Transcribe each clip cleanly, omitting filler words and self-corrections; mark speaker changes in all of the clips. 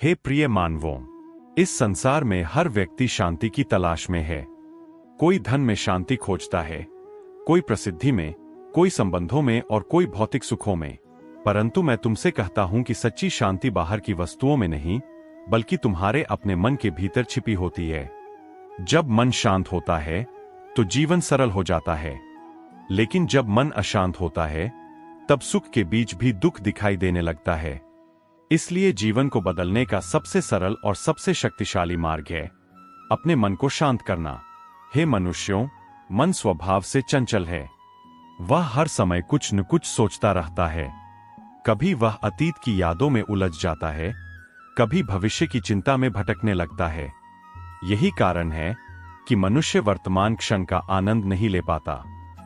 Speaker 1: हे प्रिय मानवों, इस संसार में हर व्यक्ति शांति की तलाश में है। कोई धन में शांति खोजता है, कोई प्रसिद्धि में, कोई संबंधों में और कोई भौतिक सुखों में। परंतु मैं तुमसे कहता हूं कि सच्ची शांति बाहर की वस्तुओं में नहीं, बल्कि तुम्हारे अपने मन के भीतर छिपी होती है। जब मन शांत होता है तो जीवन सरल हो जाता है, लेकिन जब मन अशांत होता है तब सुख के बीच भी दुख दिखाई देने लगता है। इसलिए जीवन को बदलने का सबसे सरल और सबसे शक्तिशाली मार्ग है अपने मन को शांत करना। हे मनुष्यों, मन स्वभाव से चंचल है। वह हर समय कुछ न कुछ सोचता रहता है। कभी वह अतीत की यादों में उलझ जाता है, कभी भविष्य की चिंता में भटकने लगता है। यही कारण है कि मनुष्य वर्तमान क्षण का आनंद नहीं ले पाता।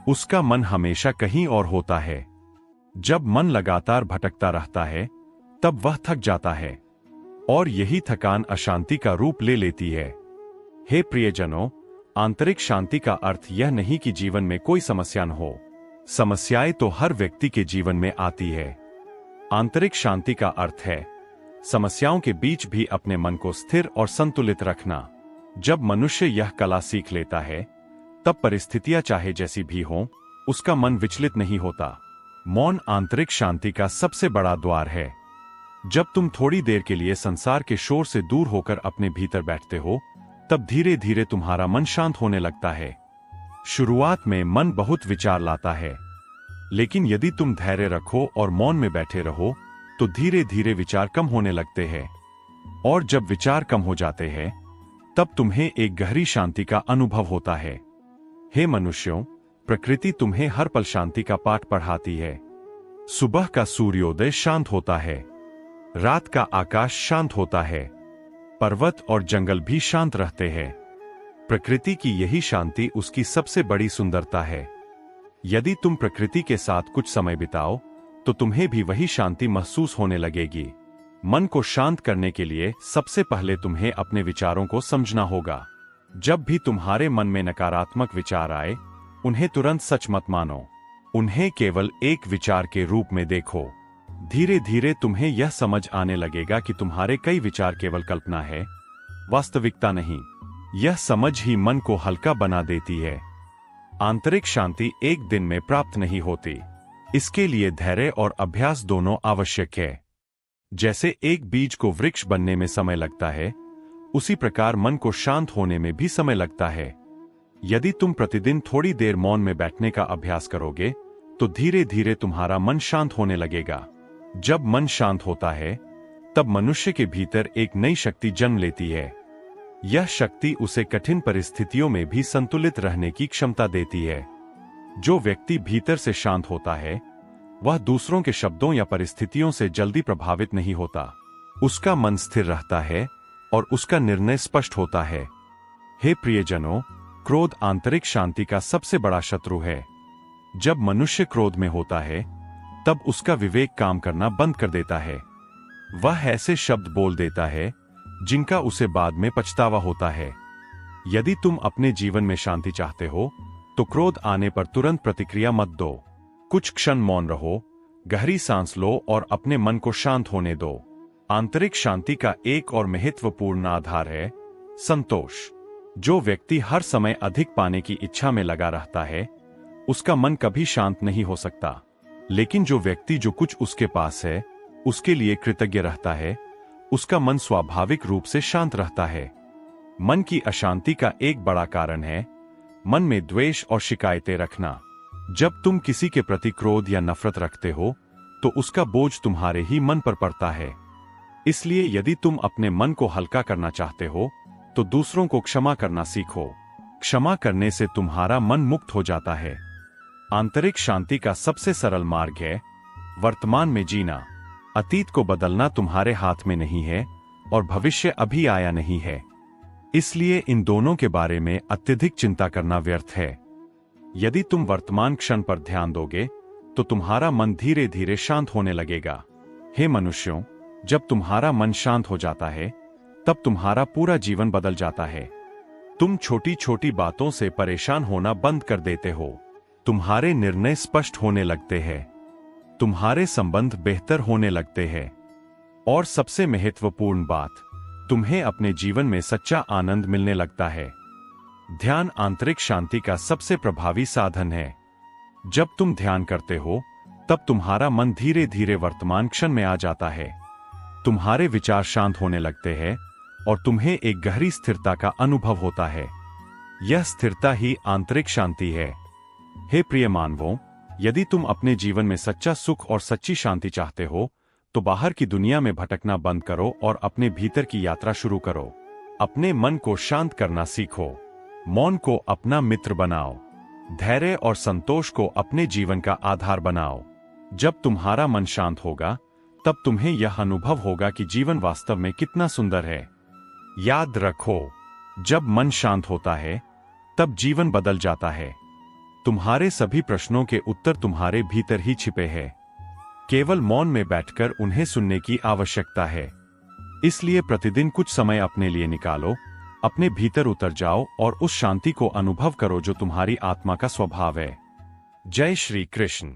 Speaker 1: उसका मन हमेशा कहीं और होता है। जब मन लगातार भटकता रहता है तब वह थक जाता है और यही थकान अशांति का रूप ले लेती है। हे प्रियजनों, आंतरिक शांति का अर्थ यह नहीं कि जीवन में कोई समस्या न हो। समस्याएं तो हर व्यक्ति के जीवन में आती है। आंतरिक शांति का अर्थ है समस्याओं के बीच भी अपने मन को स्थिर और संतुलित रखना। जब मनुष्य यह कला सीख लेता है तब परिस्थितियां चाहे जैसी भी हों, उसका मन विचलित नहीं होता। मौन आंतरिक शांति का सबसे बड़ा द्वार है। जब तुम थोड़ी देर के लिए संसार के शोर से दूर होकर अपने भीतर बैठते हो, तब धीरे धीरे तुम्हारा मन शांत होने लगता है। शुरुआत में मन बहुत विचार लाता है, लेकिन यदि तुम धैर्य रखो और मौन में बैठे रहो तो धीरे धीरे विचार कम होने लगते हैं। और जब विचार कम हो जाते हैं तब तुम्हें एक गहरी शांति का अनुभव होता है। हे मनुष्यों, प्रकृति तुम्हें हर पल शांति का पाठ पढ़ाती है। सुबह का सूर्योदय शांत होता है, रात का आकाश शांत होता है, पर्वत और जंगल भी शांत रहते हैं। प्रकृति की यही शांति उसकी सबसे बड़ी सुंदरता है। यदि तुम प्रकृति के साथ कुछ समय बिताओ तो तुम्हें भी वही शांति महसूस होने लगेगी। मन को शांत करने के लिए सबसे पहले तुम्हें अपने विचारों को समझना होगा। जब भी तुम्हारे मन में नकारात्मक विचार आए, उन्हें तुरंत सच मत मानो। उन्हें केवल एक विचार के रूप में देखो। धीरे धीरे तुम्हें यह समझ आने लगेगा कि तुम्हारे कई विचार केवल कल्पना है, वास्तविकता नहीं। यह समझ ही मन को हल्का बना देती है। आंतरिक शांति एक दिन में प्राप्त नहीं होती। इसके लिए धैर्य और अभ्यास दोनों आवश्यक है। जैसे एक बीज को वृक्ष बनने में समय लगता है, उसी प्रकार मन को शांत होने में भी समय लगता है। यदि तुम प्रतिदिन थोड़ी देर मौन में बैठने का अभ्यास करोगे तो धीरे धीरे तुम्हारा मन शांत होने लगेगा। जब मन शांत होता है तब मनुष्य के भीतर एक नई शक्ति जन्म लेती है। यह शक्ति उसे कठिन परिस्थितियों में भी संतुलित रहने की क्षमता देती है। जो व्यक्ति भीतर से शांत होता है वह दूसरों के शब्दों या परिस्थितियों से जल्दी प्रभावित नहीं होता। उसका मन स्थिर रहता है और उसका निर्णय स्पष्ट होता है। हे प्रियजनों, क्रोध आंतरिक शांति का सबसे बड़ा शत्रु है। जब मनुष्य क्रोध में होता है तब उसका विवेक काम करना बंद कर देता है। वह ऐसे शब्द बोल देता है जिनका उसे बाद में पछतावा होता है। यदि तुम अपने जीवन में शांति चाहते हो तो क्रोध आने पर तुरंत प्रतिक्रिया मत दो। कुछ क्षण मौन रहो, गहरी सांस लो और अपने मन को शांत होने दो। आंतरिक शांति का एक और महत्वपूर्ण आधार है संतोष। जो व्यक्ति हर समय अधिक पाने की इच्छा में लगा रहता है, उसका मन कभी शांत नहीं हो सकता। लेकिन जो व्यक्ति जो कुछ उसके पास है उसके लिए कृतज्ञ रहता है, उसका मन स्वाभाविक रूप से शांत रहता है। मन की अशांति का एक बड़ा कारण है मन में द्वेष और शिकायतें रखना। जब तुम किसी के प्रति क्रोध या नफरत रखते हो तो उसका बोझ तुम्हारे ही मन पर पड़ता है। इसलिए यदि तुम अपने मन को हल्का करना चाहते हो तो दूसरों को क्षमा करना सीखो। क्षमा करने से तुम्हारा मन मुक्त हो जाता है। आंतरिक शांति का सबसे सरल मार्ग है वर्तमान में जीना। अतीत को बदलना तुम्हारे हाथ में नहीं है और भविष्य अभी आया नहीं है। इसलिए इन दोनों के बारे में अत्यधिक चिंता करना व्यर्थ है। यदि तुम वर्तमान क्षण पर ध्यान दोगे तो तुम्हारा मन धीरे धीरे शांत होने लगेगा। हे मनुष्यों, जब तुम्हारा मन शांत हो जाता है तब तुम्हारा पूरा जीवन बदल जाता है। तुम छोटी छोटी बातों से परेशान होना बंद कर देते हो। तुम्हारे निर्णय स्पष्ट होने लगते हैं। तुम्हारे संबंध बेहतर होने लगते हैं। और सबसे महत्वपूर्ण बात, तुम्हें अपने जीवन में सच्चा आनंद मिलने लगता है। ध्यान आंतरिक शांति का सबसे प्रभावी साधन है। जब तुम ध्यान करते हो तब तुम्हारा मन धीरे धीरे वर्तमान क्षण में आ जाता है। तुम्हारे विचार शांत होने लगते हैं और तुम्हें एक गहरी स्थिरता का अनुभव होता है। यह स्थिरता ही आंतरिक शांति है। हे प्रिय मानवों, यदि तुम अपने जीवन में सच्चा सुख और सच्ची शांति चाहते हो तो बाहर की दुनिया में भटकना बंद करो और अपने भीतर की यात्रा शुरू करो। अपने मन को शांत करना सीखो। मौन को अपना मित्र बनाओ। धैर्य और संतोष को अपने जीवन का आधार बनाओ। जब तुम्हारा मन शांत होगा तब तुम्हें यह अनुभव होगा कि जीवन वास्तव में कितना सुंदर है। याद रखो, जब मन शांत होता है तब जीवन बदल जाता है। तुम्हारे सभी प्रश्नों के उत्तर तुम्हारे भीतर ही छिपे हैं। केवल मौन में बैठकर उन्हें सुनने की आवश्यकता है। इसलिए प्रतिदिन कुछ समय अपने लिए निकालो, अपने भीतर उतर जाओ और उस शांति को अनुभव करो जो तुम्हारी आत्मा का स्वभाव है। जय श्री कृष्ण।